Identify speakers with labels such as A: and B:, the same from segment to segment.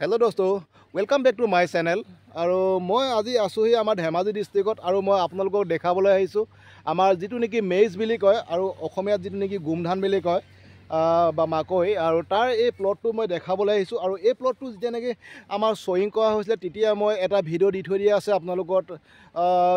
A: hello दोस्तों welcome back to my channel और मैं आज आसुही आमार धेमाजी डिस्ट्रिक्ट और मैं आपलोक देखाबले आहिছোঁ आमार जितु नेकी मेज बुली कय और अखमियात जितु नेकी गुमधान बुली कय बा माকৈ और तार ये प्लटटो मैं देखाबले आहिছোঁ और ये प्लटटो जेतिया नेकी आमार सयिं কৰা হৈছিলে তেতিয়া মই এটা ভিডিও দি থৈ দিয়া আছে আপোনালোকত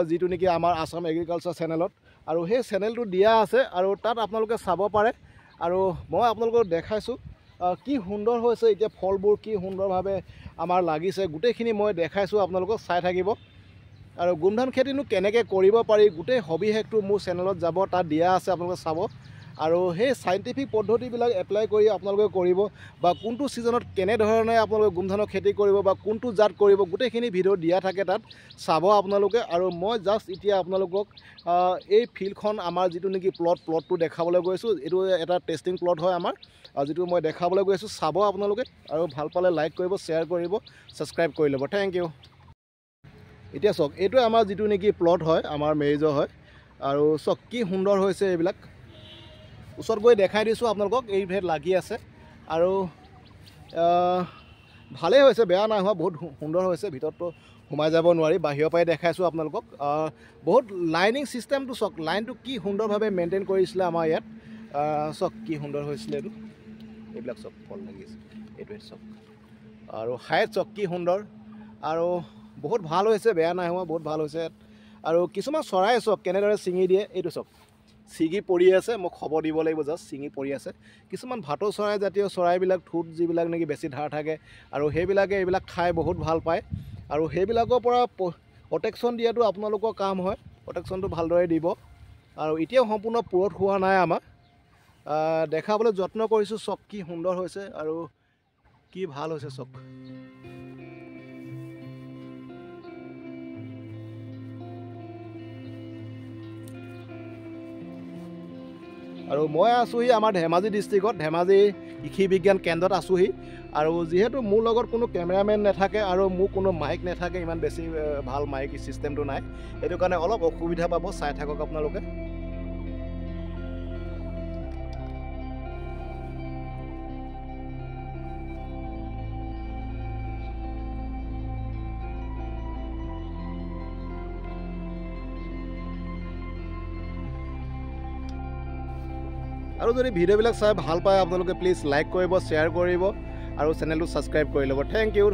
A: जितु नेकी आमार आसाम एग्रिकालचार चेनेলত और সেই चेनेलটো দিয়া আছে और তাত আপোনালোকে চাব পাৰে और मैं আপোনালোকক দেখাইছোঁ কি সুন্দৰ হৈছে এতিয়া ফলবোৰ কি সুন্দৰভাৱে আমাৰ লাগিছে গুটেইখিনি মই দেখাইছোঁ আপোনালোকক চাই থাকিব আৰু গুমধান খেতিনো কেনেকৈ কৰিব পাৰি গুটেই হবিহেকটো মোৰ চেনেলত যাব তাত দিয়া আছে আপোনালোকে চাব আৰু সেই সাইন্টিফিক পদ্ধতিবিলাক এপ্লাই কৰি আপোনালোকে কৰিব বা কোনটো সিজনত কেনে ধৰণে আপোনালোকে গুমধানৰ খেতি কৰিব বা কোনটো জাত কৰিব গুটেইখিনি ভিডিও দিয়া থাকে তাত চাব আপোনালোকে আৰু মই জাস্ট এতিয়া আপোনালোকক এই ফিল্ডখন আমাৰ যিটো নেকি প্লটটো দেখাবলৈ গৈছোঁ এইটো এটা টেষ্টিং প্লট হয় আমাৰ যেটো মই দেখাবলৈ গৈ আছোঁ চাব আপোনালোকে আৰু ভাল পালে লাইক কৰিব শ্বেয়াৰ কৰিব সাবস্ক্ৰাইব কৰি ল'ব থ্যাংক ইউ এতিয়া চক এইটো আমাৰ যেটো নেকি প্লট হয় আমাৰ মেজৰ হয় আৰু চক কি সুন্দৰ হৈছে এইবিলাক ওচৰত গৈ দেখাই দিছোঁ আপোনালোকক এই ভেট লাগি আছে আৰু ভালে হৈছে বেয়া নাই হোৱা বহুত সুন্দৰ হৈছে ভিতৰটো সোমাই যাব নোৱাৰি বাহিৰৰ পৰাই দেখাইছোঁ আপোনালোকক বহুত লাইনিং সিস্টেমটো চক লাইনটো কি সুন্দৰভাৱে মেইনটেইন কৰিছিলে আমাৰ ইয়াত চক কি সুন্দৰ হৈছিলে এইটো এইবিলাক চক ফল লাগিছে এইটোৱে চক আৰু হাইট চক কি সুন্দৰ আৰু বহুত ভাল হৈছে বেয়া নাই হোৱা বহুত ভাল হৈছে আৰু কিছুমান চৰাই চক কেনেদৰে ছিঙি দিয়ে এইটো চক ছিঙি পৰি আছে মোক খবৰ দিব লাগিব জাষ্ট ছিঙি পৰি আছে কিছুমান ভাটৌ চৰাই জাতীয় চৰাইবিলাক ঠোঁট যিবিলাক নেকি বেছি ধাৰ থাকে আৰু সেইবিলাকে এইবিলাক খাই বহুত ভাল পায় আৰু সেইবিলাকৰ পৰা প্ৰটেকশ্যন দিয়াটো আপোনালোকৰ কাম হয় প্ৰটেকশ্যনটো ভালদৰে দিব আৰু এতিয়াও সম্পূৰ্ণ পুৰত হোৱা নাই আমাৰ দেখাবলৈ যত্ন কৰিছোঁ চক কি সুন্দৰ হৈছে আৰু কি ভাল হৈছে চক আৰু মই আছোহি আমাৰ ধেমাজি ডিস্ট্ৰিক্টত ধেমাজি কৃষি বিজ্ঞান কেন্দ্ৰত আছোহি আৰু যেহেতু মোৰ লগত কোনো কেমেৰামেন নাথাকে আৰু মোৰ কোনো মাইক নাথাকে ইমান বেছি ভাল মাইক সিস্টেমটো নাই এইটো কাৰণে অলপ অসুবিধা পাব চাই থাকক আপোনালোকে আৰু যদি ভিডিঅ'বিলাক চাই ভাল পায় আপোনালোকে প্লিজ লাইক কৰিব শ্বেয়াৰ কৰিব আৰু চেনেলটো সাবস্ক্ৰাইব কৰি ল'ব থ্যাংক ইউ